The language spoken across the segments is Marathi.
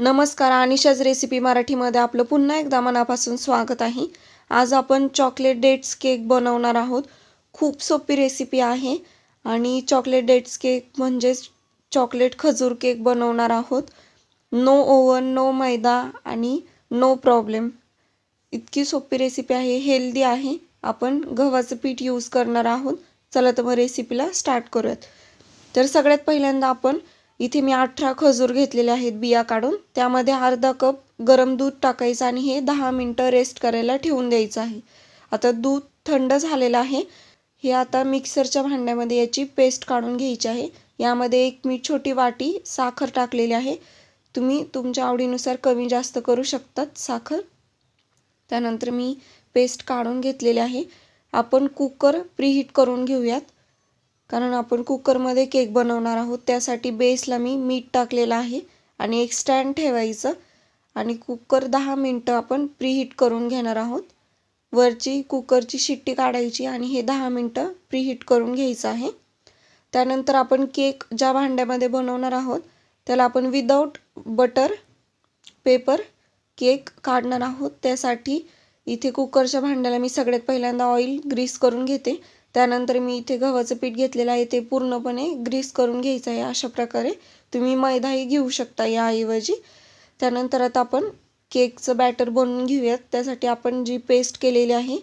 नमस्कार, अनिशाज रेसिपी मराठीमध्ये आपलं पुन्हा एकदा मनापासून स्वागत आहे। आज आपण चॉकलेट डेट्स केक बनवणार आहोत। खूप सोपी रेसिपी आहे आणि चॉकलेट डेट्स केक म्हणजे चॉकलेट खजूर केक बनवणार आहोत। नो ओव्हन, नो मैदा आणि नो प्रॉब्लेम। इतकी सोपी रेसिपी आहे, हेल्दी आहे। आपण गव्हाचं पीठ यूज करणार आहोत। चला तर मग रेसिपीला स्टार्ट करूयात। तर सगळ्यात पहिल्यांदा आपण इथे मी 18 खजूर घेतलेले आहेत बिया काढून, त्यामध्ये अर्धा कप गरम दूध टाकायचं आणि हे 10 मिनिटं रेस्ट करायला ठेवून द्यायचं आहे। आता दूध थंड झालेलं आहे। हे आता मिक्सरच्या भांड्यामध्ये याची पेस्ट काढून घ्यायची आहे। यामध्ये एक मी छोटी वाटी साखर टाकलेली आहे। तुम्ही तुमच्या आवडीनुसार कमी जास्त करू शकतात साखर। त्यानंतर मी पेस्ट काढून घेतलेली आहे। आपण कुकर प्रीहीट करून घेऊयात, कारण आपण कुकरमध्ये केक बनवणार आहोत। त्यासाठी बेसला मी मीठ टाकलेलं आहे आणि एक स्टँड ठेवायचं आणि कुकर 10 मिनिटं आपण प्रीहीट करून घेणार आहोत। वरची कुकरची शिट्टी काढायची आणि हे 10 मिनिटं प्रीहीट करून घ्यायचं आहे। त्यानंतर आपण केक ज्या भांड्यामध्ये बनवणार आहोत त्याला आपण विदाउट बटर पेपर केक काढणार आहोत। त्यासाठी इथे कुकरच्या भांड्याला मी सगळ्यात पहिल्यांदा ऑइल ग्रीस करून घेते। त्यानंतर मी इथे गव्हाचं पीठ घेतलेलं आहे, ते पूर्णपणे ग्रीस करून घ्यायचं आहे। अशा प्रकारे तुम्ही मैदाही घेऊ शकता याऐवजी। त्यानंतर आता आपण केकचं बॅटर बनवून घेऊयात। त्यासाठी आपण जी पेस्ट केलेली आहे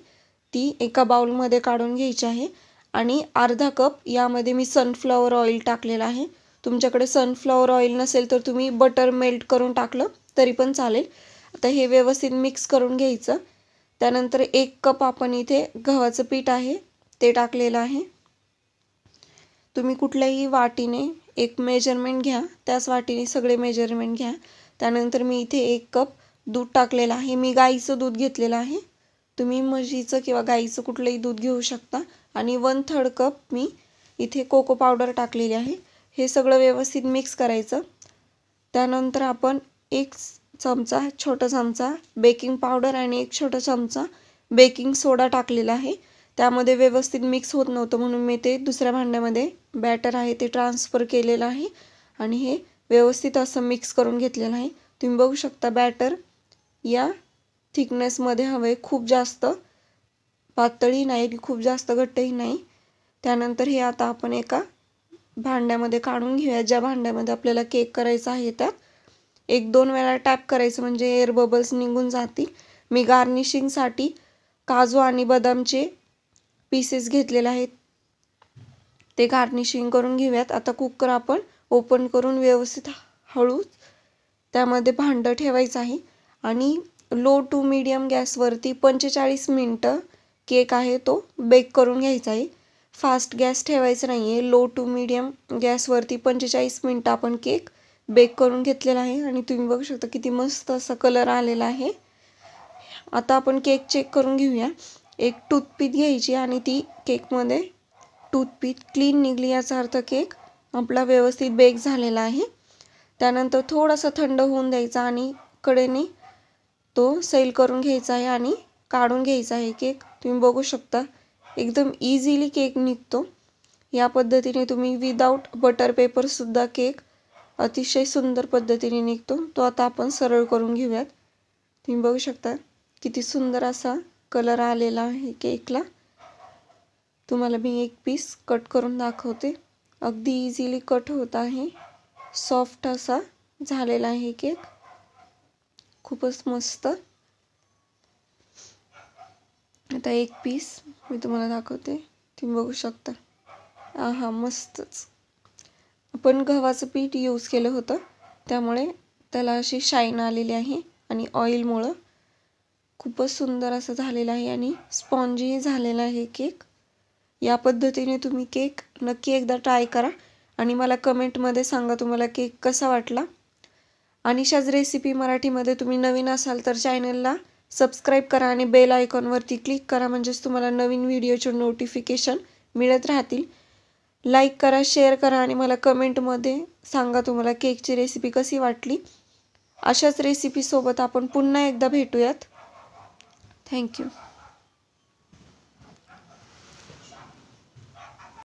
ती एका बाउलमध्ये काढून घ्यायची आहे आणि अर्धा कप यामध्ये मी सनफ्लॉवर ऑइल टाकलेलं आहे। तुमच्याकडे सनफ्लॉवर ऑइल नसेल तर तुम्ही बटर मेल्ट करून टाकलं तरी पण चालेल। आता हे व्यवस्थित मिक्स करून घ्यायचं। त्यानंतर 1 कप आपण इथे गव्हाचं पीठ आहे ते टाकलेलं आहे। तुम्ही कुठल्याही वाटीने एक मेजरमेंट घ्या, त्याच वाटीने सगळे मेजरमेंट घ्या। त्यानंतर मी इथे 1 कप दूध टाकलेलं आहे। मी गाईचं दूध घेतलेलं आहे, तुम्ही म्हशीचं किंवा गाईचं कुठलंही दूध घेऊ शकता। आणि 1/3 कप मी इथे कोको पावडर टाकलेली आहे। हे सगळं व्यवस्थित मिक्स करायचं। त्यानंतर आपण 1 चमचा, छोटा चमचा बेकिंग पावडर आणि 1 छोटा चमचा बेकिंग सोडा टाकलेला आहे। त्यामध्ये व्यवस्थित मिक्स होत नव्हतं म्हणून मी ते दुसऱ्या भांड्यामध्ये बॅटर आहे ते ट्रान्सफर केलेलं आहे आणि हे व्यवस्थित असं मिक्स करून घेतलेलं आहे। तुम्ही बघू शकता बॅटर या थिकनेसमध्ये हवे, खूप जास्त पातळही नाही आणि खूप जास्त घट्टही नाही। त्यानंतर हे आता आपण एका भांड्यामध्ये काढून घेऊया। ज्या भांड्यामध्ये आपल्याला केक करायचा आहे त्यात 1-2 वेळा टॅप करायचं म्हणजे एअर बबल्स निघून जातील। मी गार्निशिंगसाठी काजू आणि बदामचे पीसेस घेतलेले आहेत, ते गार्निशिंग करून घेऊयात। आता कुकर आपण ओपन करून व्यवस्थित हळूच त्यामध्ये भांडं ठेवायचं आहे आणि लो टू मीडियम गॅसवरती 45 मिनिटं केक आहे तो बेक करून घ्यायचा आहे। फास्ट गॅस ठेवायचा नाही आहे, लो टू मीडियम गॅसवरती 45 मिनिटं आपण केक बेक करून घेतलेला आहे आणि तुम्ही बघू शकता किती मस्त असा कलर आलेला आहे। आता आपण केक चेक करून घेऊया। एक टूथपिक घ्यायची आणि ती केकमध्ये टूथपिक क्लीन निघली याचा अर्थ केक आपला व्यवस्थित बेक झालेला आहे। त्यानंतर थोडासा थंड होऊन द्यायचा आणि कडेने तो सैल करून घ्यायचा आहे आणि काढून घ्यायचा आहे केक। तुम्ही बघू शकता एकदम इझिली केक निघतो। या पद्धतीने तुम्ही विदाउट बटर पेपर सुद्धा केक अतिशय सुंदर पद्धतीने निघतो। तो आता आपण सरळ करून घेऊयात। तुम्ही बघू शकता किती सुंदर असा कलर आलेला आहे केकला। तुम्हाला मी एक पीस कट करून दाखवते, अगदी इझिली कट होत आहे। सॉफ्ट असा झालेला आहे केक, खूपच मस्त। आता एक पीस मी तुम्हाला दाखवते, तुम्ही बघू शकता। आहा, मस्तच। आपण गव्हाचं पीठ यूज केलं होतं त्यामुळे त्याला अशी शाईन आलेली आहे आणि ऑइलमुळं खूपच सुंदर असं झालेलं आहे आणि स्पॉन्जी झालेला आहे केक। या पद्धतीने तुम्ही केक नक्की एकदा ट्राय करा आणि मला कमेंटमध्ये सांगा तुम्हाला केक कसा वाटला। अनिशाज रेसिपी मराठीमध्ये तुम्ही नवीन असाल तर चॅनलला सबस्क्राईब करा आणि बेल आयकॉनवरती क्लिक करा, म्हणजेच तुम्हाला नवीन व्हिडिओचे नोटिफिकेशन मिळत राहतील। लाईक करा, शेअर करा आणि मला कमेंटमध्ये सांगा तुम्हाला केकची रेसिपी कशी वाटली। अशाच रेसिपीसोबत आपण पुन्हा एकदा भेटूयात। थँक्यू।